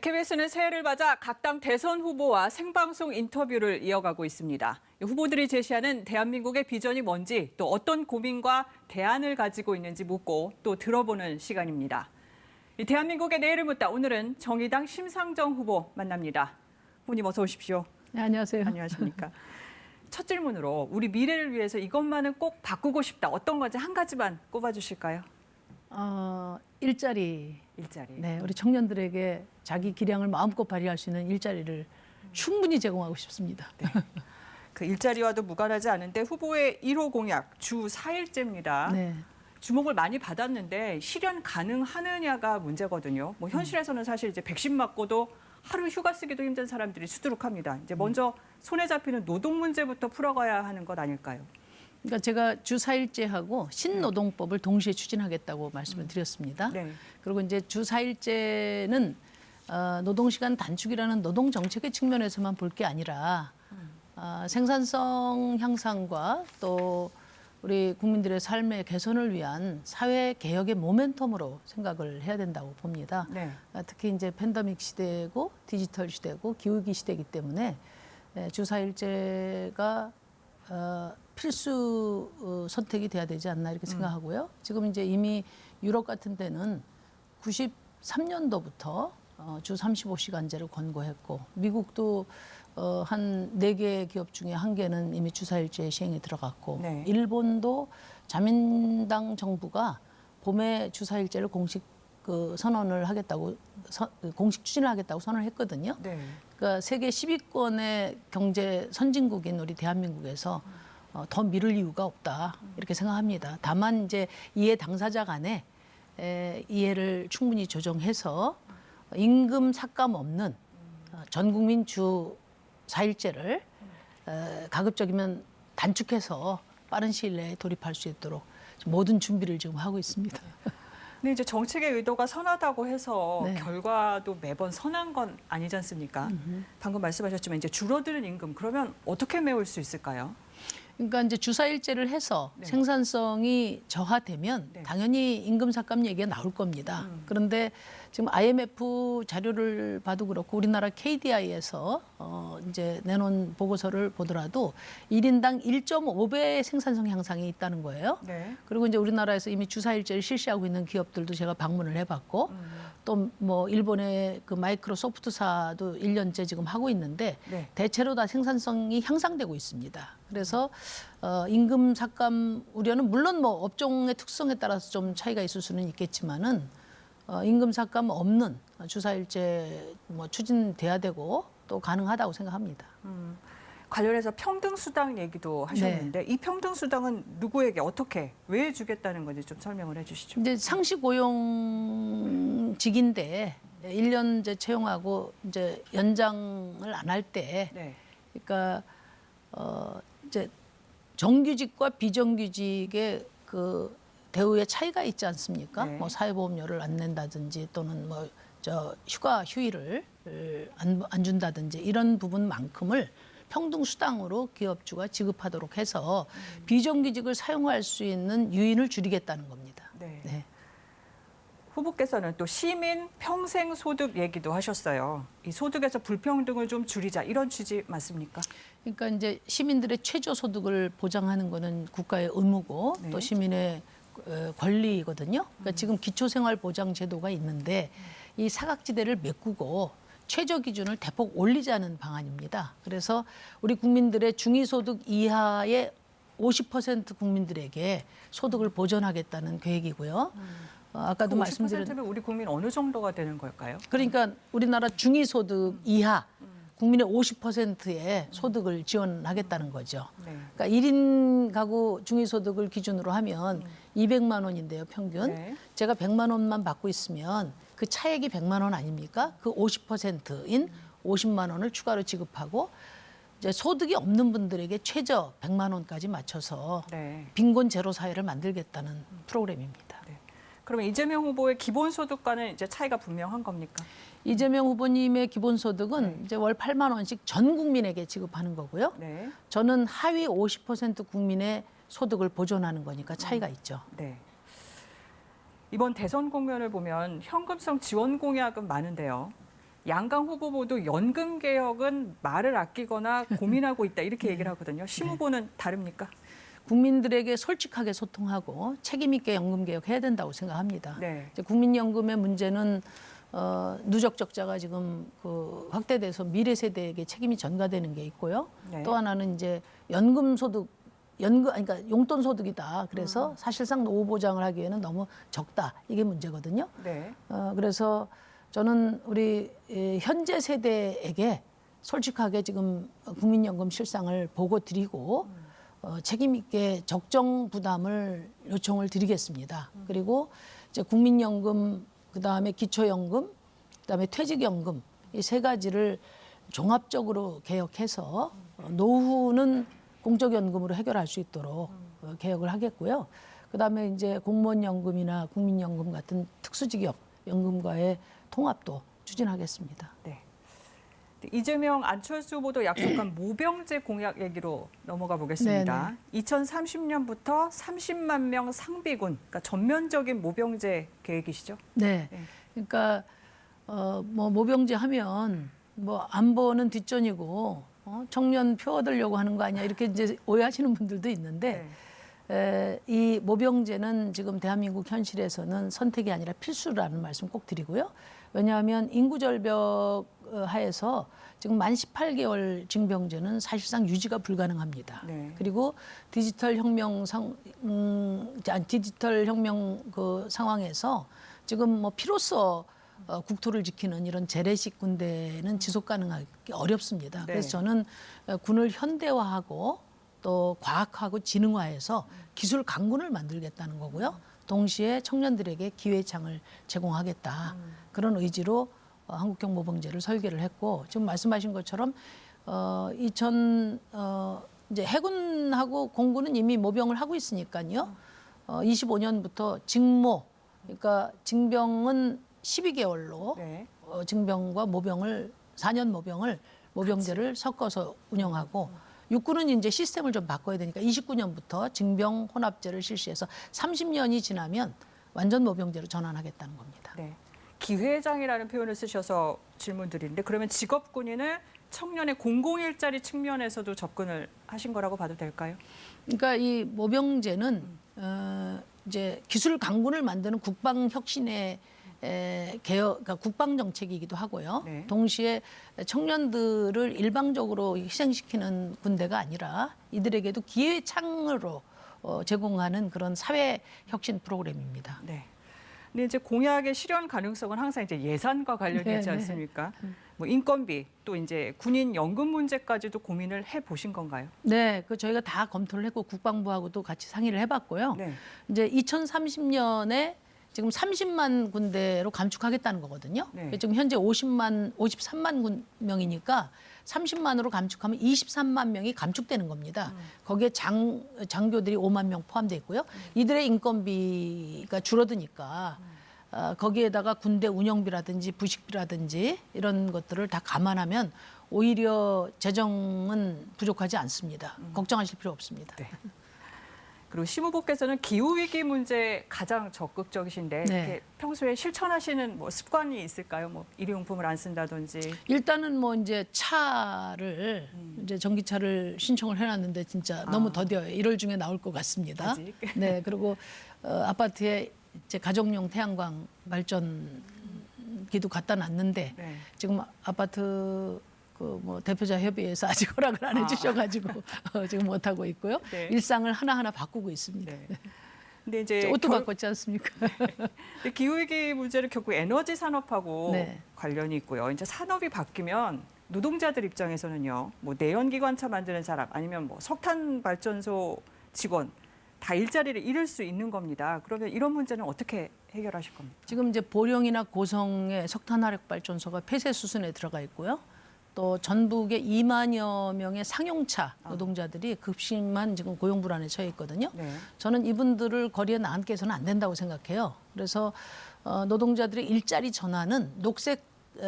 KBS는 새해를 맞아 각 당 대선 후보와 생방송 인터뷰를 이어가고 있습니다. 후보들이 제시하는 대한민국의 비전이 뭔지 또 어떤 고민과 대안을 가지고 있는지 묻고 또 들어보는 시간입니다. 대한민국의 내일을 묻다 오늘은 정의당 심상정 후보 만납니다. 후보님 어서 오십시오. 네, 안녕하세요. 안녕하십니까. 첫 질문으로 우리 미래를 위해서 이것만은 꼭 바꾸고 싶다. 어떤 건지 한 가지만 꼽아주실까요? 일자리. 네, 우리 청년들에게 자기 기량을 마음껏 발휘할 수 있는 일자리를 충분히 제공하고 싶습니다. 네. 그 일자리와도 무관하지 않은데 후보의 1호 공약 주 4일제입니다. 네. 주목을 많이 받았는데 실현 가능하느냐가 문제거든요. 뭐 현실에서는 사실 이제 백신 맞고도 하루 휴가 쓰기도 힘든 사람들이 수두룩합니다. 이제 먼저 손에 잡히는 노동 문제부터 풀어가야 하는 것 아닐까요? 그러니까 제가 주 4일제하고 신노동법을 동시에 추진하겠다고 말씀을 드렸습니다. 네. 그리고 이제 주 4일제는 노동시간 단축이라는 노동 정책의 측면에서만 볼 게 아니라 생산성 향상과 또 우리 국민들의 삶의 개선을 위한 사회 개혁의 모멘텀으로 생각을 해야 된다고 봅니다. 네. 특히 이제 팬데믹 시대고 디지털 시대고 기후위기 시대이기 때문에 주 4일제가 필수 선택이 돼야 되지 않나 이렇게 생각하고요. 지금 이제 이미 유럽 같은 데는 93년도부터 주 35시간제를 권고했고 미국도 한 4개 기업 중에 1개는 이미 주 4일제 시행에 들어갔고 네. 일본도 자민당 정부가 봄에 주 4일제를 공식 선언을 하겠다고 공식 추진을 하겠다고 선언을 했거든요. 네. 그러니까 세계 10위권의 경제 선진국인 우리 대한민국에서 더 미룰 이유가 없다 이렇게 생각합니다. 다만 이제 이해 당사자 간에 이해를 충분히 조정해서 임금 삭감 없는 전 국민 주 4일제를 가급적이면 단축해서 빠른 시일 내에 돌입할 수 있도록 모든 준비를 지금 하고 있습니다. 근데 이제 정책의 의도가 선하다고 해서 네. 결과도 매번 선한 건 아니지 않습니까? 방금 말씀하셨지만 이제 줄어드는 임금 그러면 어떻게 메울 수 있을까요? 그러니까 이제 주 4일제를 해서 네. 생산성이 저하되면 네. 당연히 임금 삭감 얘기가 나올 겁니다. 그런데 지금 IMF 자료를 봐도 그렇고 우리나라 KDI에서 이제 내놓은 보고서를 보더라도 1인당 1.5배의 생산성 향상이 있다는 거예요. 네. 그리고 이제 우리나라에서 이미 주 4일제를 실시하고 있는 기업들도 제가 방문을 해봤고 또 뭐 일본의 그 마이크로소프트사도 1년째 지금 하고 있는데 네. 대체로 다 생산성이 향상되고 있습니다. 그래서 임금 삭감 우려는 물론 뭐 업종의 특성에 따라서 좀 차이가 있을 수는 있겠지만은 임금 삭감 없는 주 4일제 뭐 추진돼야 되고 또 가능하다고 생각합니다. 관련해서 평등수당 얘기도 하셨는데 이 평등수당은 누구에게 어떻게 왜 주겠다는 건지 좀 설명을 해주시죠. 이제 상시 고용직인데 1년 이제 채용하고 이제 연장을 안 할 때, 네. 그러니까 이제 정규직과 비정규직의 그 대우의 차이가 있지 않습니까? 네. 뭐 사회보험료를 안 낸다든지 또는 뭐 휴가 휴일을 안 준다든지 이런 부분만큼을 평등수당으로 기업주가 지급하도록 해서 비정규직을 사용할 수 있는 유인을 줄이겠다는 겁니다. 네. 네. 후보께서는 또 시민 평생 소득 얘기도 하셨어요. 이 소득에서 불평등을 좀 줄이자 이런 취지 맞습니까? 그러니까 이제 시민들의 최저 소득을 보장하는 거는 국가의 의무고 네. 또 시민의 권리거든요. 그러니까 지금 기초생활보장 제도가 있는데 이 사각지대를 메꾸고 최저 기준을 대폭 올리자는 방안입니다. 그래서 우리 국민들의 중위소득 이하의 50% 국민들에게 소득을 보전하겠다는 계획이고요. 아까도 말씀드린 50%면 우리 국민 어느 정도가 되는 걸까요? 그러니까 우리나라 중위소득 이하 국민의 50%의 소득을 지원하겠다는 거죠. 네. 그러니까 1인 가구 중위소득을 기준으로 하면 200만 원인데요, 평균. 네. 제가 100만 원만 받고 있으면 그 차액이 100만 원 아닙니까? 그 50%인 50만 원을 추가로 지급하고 이제 소득이 없는 분들에게 최저 100만 원까지 맞춰서 네. 빈곤 제로 사회를 만들겠다는 프로그램입니다. 네. 그러면 이재명 후보의 기본소득과는 이제 차이가 분명한 겁니까? 이재명 후보님의 기본소득은 네. 이제 월 8만 원씩 전 국민에게 지급하는 거고요. 네. 저는 하위 50% 국민의 소득을 보존하는 거니까 차이가 있죠. 네. 이번 대선 국면을 보면 현금성 지원 공약은 많은데요. 양강 후보 모두 연금 개혁은 말을 아끼거나 고민하고 있다 이렇게 얘기를 하거든요. 심 후보는 다릅니까? 국민들에게 솔직하게 소통하고 책임 있게 연금 개혁해야 된다고 생각합니다. 네. 이제 국민연금의 문제는 누적 적자가 지금 확대돼서 미래 세대에게 책임이 전가되는 게 있고요. 네. 또 하나는 이제 연금 소득 그러니까 용돈 소득이다. 그래서 사실상 노후 보장을 하기에는 너무 적다. 이게 문제거든요. 네. 그래서 저는 우리 현재 세대에게 솔직하게 지금 국민연금 실상을 보고 드리고 책임 있게 적정 부담을 요청을 드리겠습니다. 그리고 이제 국민연금, 그다음에 기초연금, 그다음에 퇴직연금 이 세 가지를 종합적으로 개혁해서 노후는 공적연금으로 해결할 수 있도록 개혁을 하겠고요. 그다음에 이제 공무원연금이나 국민연금 같은 특수직업 연금과의 통합도 추진하겠습니다. 네. 이재명, 안철수 후보도 약속한 모병제 공약 얘기로 넘어가 보겠습니다. 2030년부터 30만 명 상비군, 그러니까 전면적인 모병제 계획이시죠? 네. 네. 그러니까 뭐 모병제 하면 뭐 안보는 뒷전이고 청년 표 얻으려고 하는 거 아니야 이렇게 이제 오해하시는 분들도 있는데 이 모병제는 지금 대한민국 현실에서는 선택이 아니라 필수라는 말씀 꼭 드리고요. 왜냐하면 인구 절벽 하에서 지금 만 18개월 징병제는 사실상 유지가 불가능합니다. 네. 그리고 디지털 혁명 그 상황에서 지금 뭐 피로써 국토를 지키는 이런 재래식 군대는 지속 가능하기 어렵습니다. 네. 그래서 저는 군을 현대화하고 또 과학하고 지능화해서 기술 강군을 만들겠다는 거고요. 동시에 청년들에게 기회의 창을 제공하겠다. 그런 의지로 한국형 모병제를 설계를 했고 지금 말씀하신 것처럼 이제 해군하고 공군은 이미 모병을 하고 있으니까요. 25년부터 징모, 그러니까 징병은 12개월로 네. 징병과 모병을 4년 모병제를 섞어서 운영하고 육군은 이제 시스템을 좀 바꿔야 되니까 29년부터 징병 혼합제를 실시해서 30년이 지나면 완전 모병제로 전환하겠다는 겁니다. 네. 기회장이라는 표현을 쓰셔서 질문 드리는데 그러면 직업군인을 청년의 공공일자리 측면에서도 접근을 하신 거라고 봐도 될까요? 그러니까 이 모병제는 이제 기술 강군을 만드는 국방 혁신의 개혁, 그러니까 국방 정책이기도 하고요. 네. 동시에 청년들을 일방적으로 희생시키는 군대가 아니라 이들에게도 기회의 창으로 제공하는 그런 사회 혁신 프로그램입니다. 네. 근데 이제 공약의 실현 가능성은 항상 이제 예산과 관련이 있지 네, 네. 않습니까? 뭐 인건비 또 이제 군인 연금 문제까지도 고민을 해 보신 건가요? 네, 그 저희가 다 검토를 했고 국방부하고도 같이 상의를 해봤고요. 네. 이제 2030년에 지금 30만 군대로 감축하겠다는 거거든요. 네. 지금 현재 53만 명이니까 30만으로 감축하면 23만 명이 감축되는 겁니다. 거기에 장교들이 5만 명 포함되어 있고요. 이들의 인건비가 줄어드니까 거기에다가 군대 운영비라든지 부식비라든지 이런 것들을 다 감안하면 오히려 재정은 부족하지 않습니다. 걱정하실 필요 없습니다. 네. 그리고 심 후보께서는 기후위기 문제 가장 적극적이신데 네. 이렇게 평소에 실천하시는 뭐 습관이 있을까요? 뭐 일회용품을 안 쓴다든지. 일단은 뭐 이제 차를 이제 전기차를 신청을 해놨는데 진짜 너무 더뎌요. 1월 중에 나올 것 같습니다. 아직? 네, 그리고 아파트에 이제 가정용 태양광 발전기도 갖다 놨는데 네. 지금 아파트 그 뭐 대표자 협의회에서 아직 허락을 안 해주셔가지고 지금 못 하고 있고요. 네. 일상을 하나하나 바꾸고 있습니다. 네. 근데 이제 옷도 갖고 있지 않습니까? 근데 기후위기 문제는 결국 에너지 산업하고 네. 관련이 있고요. 이제 산업이 바뀌면 노동자들 입장에서는요, 뭐 내연기관차 만드는 사람 아니면 뭐 석탄 발전소 직원 다 일자리를 잃을 수 있는 겁니다. 그러면 이런 문제는 어떻게 해결하실 겁니까? 지금 이제 보령이나 고성의 석탄화력 발전소가 폐쇄 수순에 들어가 있고요. 또 전북에 2만여 명의 상용차 노동자들이 급심한 지금 고용 불안에 처해 있거든요. 네. 저는 이분들을 거리에 나앉게 해서는 안 된다고 생각해요. 그래서 노동자들의 일자리 전환은 녹색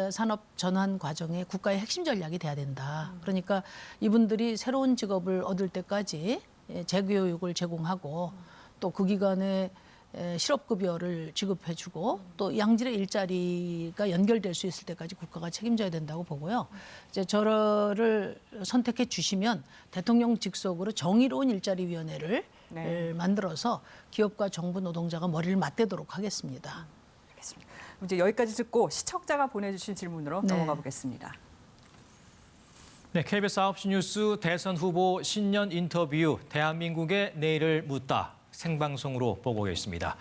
산업 전환 과정의 국가의 핵심 전략이 돼야 된다. 그러니까 이분들이 새로운 직업을 얻을 때까지 재교육을 제공하고 또 그 기간에 실업급여를 지급해주고 또 양질의 일자리가 연결될 수 있을 때까지 국가가 책임져야 된다고 보고요. 이제 저를 선택해 주시면 대통령 직속으로 정의로운 일자리위원회를 네. 만들어서 기업과 정부 노동자가 머리를 맞대도록 하겠습니다. 알겠습니다. 그럼 이제 여기까지 듣고 시청자가 보내주신 질문으로 네. 넘어가 보겠습니다. 네, KBS 9시 뉴스 대선 후보 신년 인터뷰 대한민국의 내일을 묻다 생방송으로 보고 계십니다.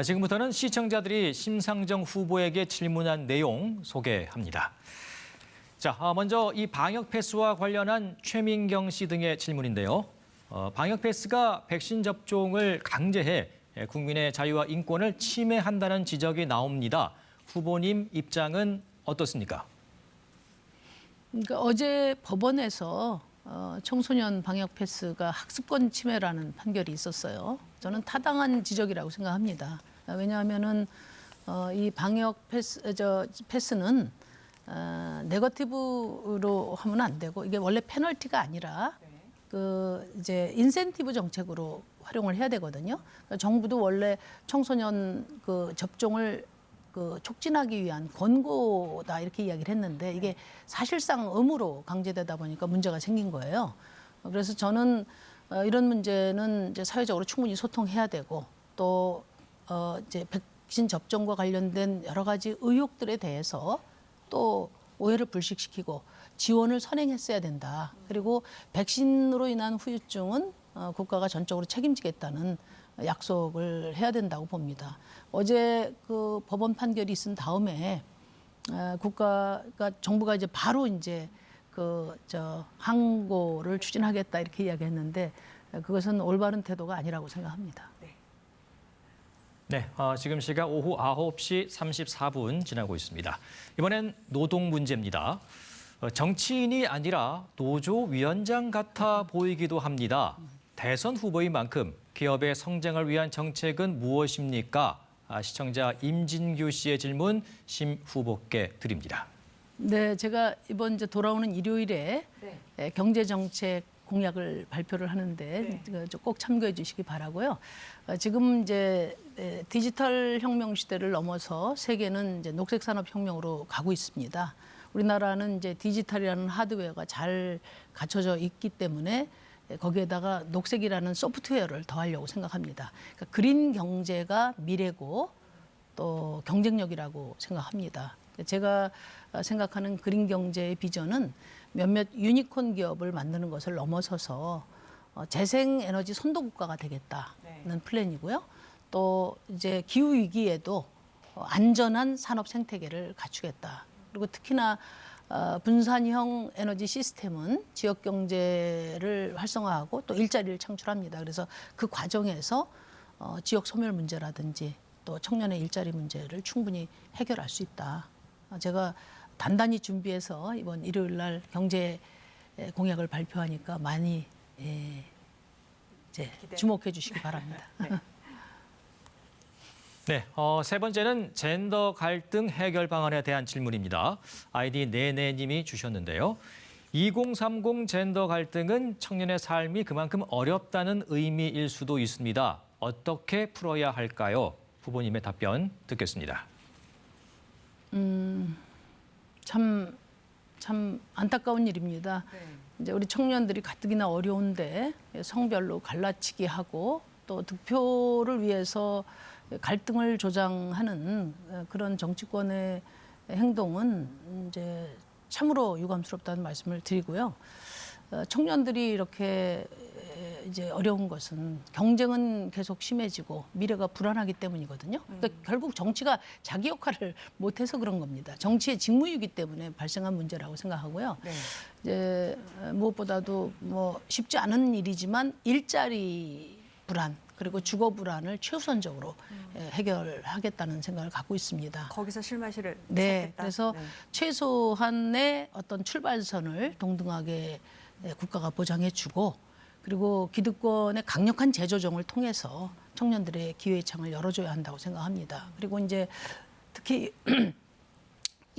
지금부터는 시청자들이 심상정 후보에게 질문한 내용 소개합니다. 자, 먼저 이 방역 패스와 관련한 최민경 씨 등의 질문인데요. 방역 패스가 백신 접종을 강제해 국민의 자유와 인권을 침해한다는 지적이 나옵니다. 후보님 입장은 어떻습니까? 그러니까 어제 법원에서 청소년 방역 패스가 학습권 침해라는 판결이 있었어요. 저는 타당한 지적이라고 생각합니다. 왜냐하면은 이 방역 패스는 네거티브로 하면 안 되고 이게 원래 페널티가 아니라 그 이제 인센티브 정책으로 활용을 해야 되거든요. 그러니까 정부도 원래 청소년 그 접종을 그 촉진하기 위한 권고다 이렇게 이야기를 했는데 이게 사실상 의무로 강제되다 보니까 문제가 생긴 거예요. 그래서 저는 이런 문제는 이제 사회적으로 충분히 소통해야 되고 또 이제 백신 접종과 관련된 여러 가지 의혹들에 대해서 또 오해를 불식시키고 지원을 선행했어야 된다. 그리고 백신으로 인한 후유증은 국가가 전적으로 책임지겠다는 약속을 해야 된다고 봅니다. 어제 그 법원 판결이 있은 다음에 정부가 이제 바로 이제 항고를 추진하겠다 이렇게 이야기했는데 그것은 올바른 태도가 아니라고 생각합니다. 네, 지금 시각 오후 9시 34분 지나고 있습니다. 이번엔 노동 문제입니다. 정치인이 아니라 노조위원장 같아 보이기도 합니다. 대선 후보인 만큼 기업의 성장을 위한 정책은 무엇입니까? 시청자 임진규 씨의 질문 심 후보께 드립니다. 네, 제가 이번 이제 돌아오는 일요일에 경제정책 공약을 발표를 하는데 꼭 참고해 주시기 바라고요. 지금 이제 디지털 혁명 시대를 넘어서 세계는 이제 녹색 산업 혁명으로 가고 있습니다. 우리나라는 이제 디지털이라는 하드웨어가 잘 갖춰져 있기 때문에 거기에다가 녹색이라는 소프트웨어를 더하려고 생각합니다. 그러니까 그린 경제가 미래고 또 경쟁력이라고 생각합니다. 제가 생각하는 그린 경제의 비전은 몇몇 유니콘 기업을 만드는 것을 넘어서서 재생에너지 선도국가가 되겠다는 플랜이고요. 또 이제 기후 위기에도 안전한 산업 생태계를 갖추겠다. 그리고 특히나 분산형 에너지 시스템은 지역 경제를 활성화하고 또 일자리를 창출합니다. 그래서 그 과정에서 지역 소멸 문제라든지 또 청년의 일자리 문제를 충분히 해결할 수 있다. 제가 단단히 준비해서 이번 일요일 날 경제 공약을 발표하니까 많이 이제 주목해 주시기 바랍니다. 네, 세 번째는 젠더 갈등 해결 방안에 대한 질문입니다. 아이디 네네님이 주셨는데요. 2030 젠더 갈등은 청년의 삶이 그만큼 어렵다는 의미일 수도 있습니다. 어떻게 풀어야 할까요? 후보님의 답변 듣겠습니다. 참 안타까운 일입니다. 이제 우리 청년들이 가뜩이나 어려운데 성별로 갈라치기 하고 또 득표를 위해서 갈등을 조장하는 그런 정치권의 행동은 이제 참으로 유감스럽다는 말씀을 드리고요. 청년들이 이렇게 이제 어려운 것은 경쟁은 계속 심해지고 미래가 불안하기 때문이거든요. 그러니까 결국 정치가 자기 역할을 못해서 그런 겁니다. 정치의 직무이기 때문에 발생한 문제라고 생각하고요. 이제 무엇보다도 뭐 쉽지 않은 일이지만 일자리 불안 그리고 주거 불안을 최우선적으로 해결하겠다는 생각을 갖고 있습니다. 거기서 실마리를 네, 찾겠다. 그래서 최소한의 어떤 출발선을 동등하게 국가가 보장해주고 그리고 기득권의 강력한 재조정을 통해서 청년들의 기회의 창을 열어줘야 한다고 생각합니다. 그리고 이제 특히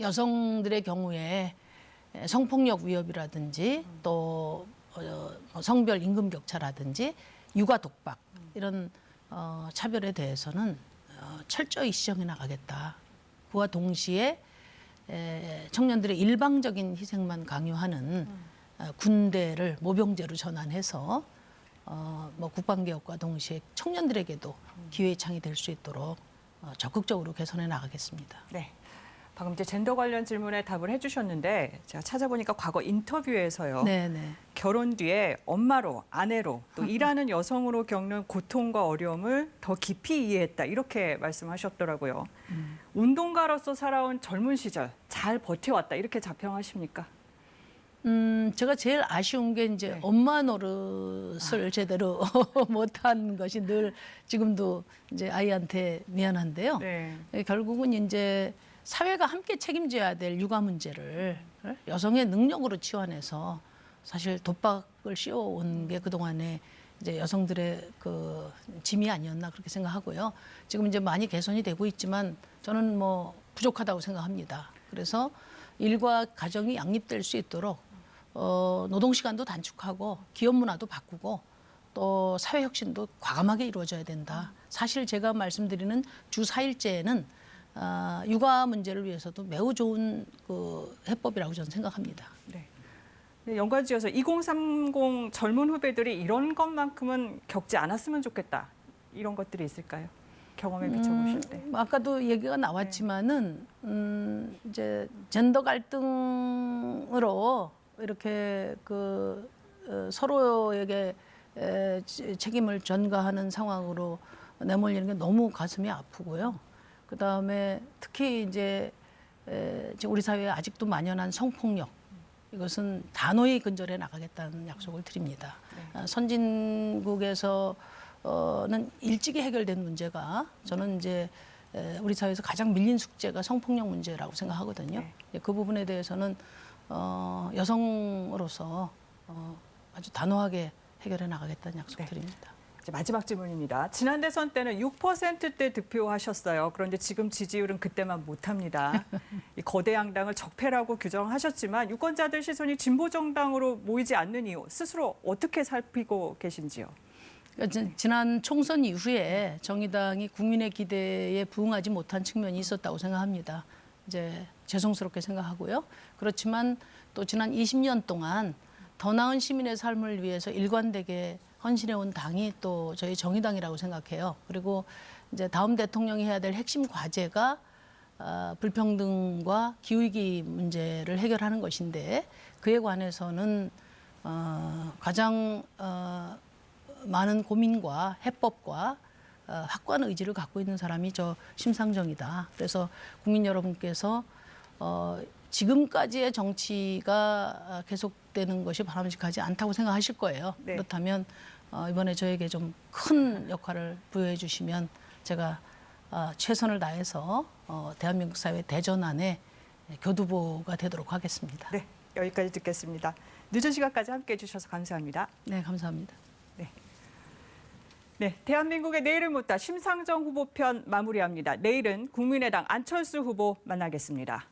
여성들의 경우에 성폭력 위협이라든지 또 성별 임금 격차라든지 육아 독박 이런 차별에 대해서는 철저히 시정해 나가겠다. 그와 동시에 청년들의 일방적인 희생만 강요하는 군대를 모병제로 전환해서 뭐 국방개혁과 동시에 청년들에게도 기회의 창이 될 수 있도록 적극적으로 개선해 나가겠습니다. 네. 방금 이제 젠더 관련 질문에 답을 해주셨는데 제가 찾아보니까 과거 인터뷰에서요. 네네. 결혼 뒤에 엄마로, 아내로, 또 일하는 여성으로 겪는 고통과 어려움을 더 깊이 이해했다. 이렇게 말씀하셨더라고요. 운동가로서 살아온 젊은 시절 잘 버텨왔다. 이렇게 자평하십니까? 제가 제일 아쉬운 게 이제 네. 엄마 노릇을 제대로 못한 것이 늘 지금도 이제 아이한테 미안한데요. 네. 결국은 이제 사회가 함께 책임져야 될 육아 문제를 여성의 능력으로 치환해서 사실 독박을 씌워온 게 그동안에 이제 여성들의 그 짐이 아니었나 그렇게 생각하고요. 지금 이제 많이 개선이 되고 있지만 저는 뭐 부족하다고 생각합니다. 그래서 일과 가정이 양립될 수 있도록 노동 시간도 단축하고 기업 문화도 바꾸고 또 사회 혁신도 과감하게 이루어져야 된다. 사실 제가 말씀드리는 주 4일제는 육아 문제를 위해서도 매우 좋은 그 해법이라고 저는 생각합니다. 네. 네, 연관지어서 2030 젊은 후배들이 이런 것만큼은 겪지 않았으면 좋겠다. 이런 것들이 있을까요? 경험에 비춰보실 때. 아까도 얘기가 나왔지만은 이제 젠더 갈등으로 이렇게 그 서로에게 책임을 전가하는 상황으로 내몰리는 게 너무 가슴이 아프고요. 그 다음에 특히 이제 우리 사회에 아직도 만연한 성폭력 이것은 단호히 근절해 나가겠다는 약속을 드립니다. 선진국에서는 일찍이 해결된 문제가 저는 이제 우리 사회에서 가장 밀린 숙제가 성폭력 문제라고 생각하거든요. 그 부분에 대해서는 여성으로서 아주 단호하게 해결해 나가겠다는 약속 드립니다. 이제 마지막 질문입니다. 지난 대선 때는 6%대 득표하셨어요. 그런데 지금 지지율은 그때만 못합니다. 이 거대 양당을 적폐라고 규정하셨지만 유권자들 시선이 진보 정당으로 모이지 않는 이유 스스로 어떻게 살피고 계신지요? 그러니까 지난 총선 이후에 정의당이 국민의 기대에 부응하지 못한 측면이 있었다고 생각합니다. 이제 죄송스럽게 생각하고요. 그렇지만 또 지난 20년 동안 더 나은 시민의 삶을 위해서 일관되게 헌신해온 당이 또 저희 정의당이라고 생각해요. 그리고 이제 다음 대통령이 해야 될 핵심 과제가 불평등과 기후위기 문제를 해결하는 것인데 그에 관해서는 가장 많은 고민과 해법과 확고한 의지를 갖고 있는 사람이 저 심상정이다. 그래서 국민 여러분께서 지금까지의 정치가 계속되는 것이 바람직하지 않다고 생각하실 거예요. 네. 그렇다면 이번에 저에게 좀 큰 역할을 부여해 주시면 제가 최선을 다해서 대한민국 사회 대전환의 교두보가 되도록 하겠습니다. 네, 여기까지 듣겠습니다. 늦은 시간까지 함께해 주셔서 감사합니다. 네, 감사합니다. 네, 대한민국의 내일을 묻다 심상정 후보 편 마무리합니다. 내일은 국민의당 안철수 후보 만나겠습니다.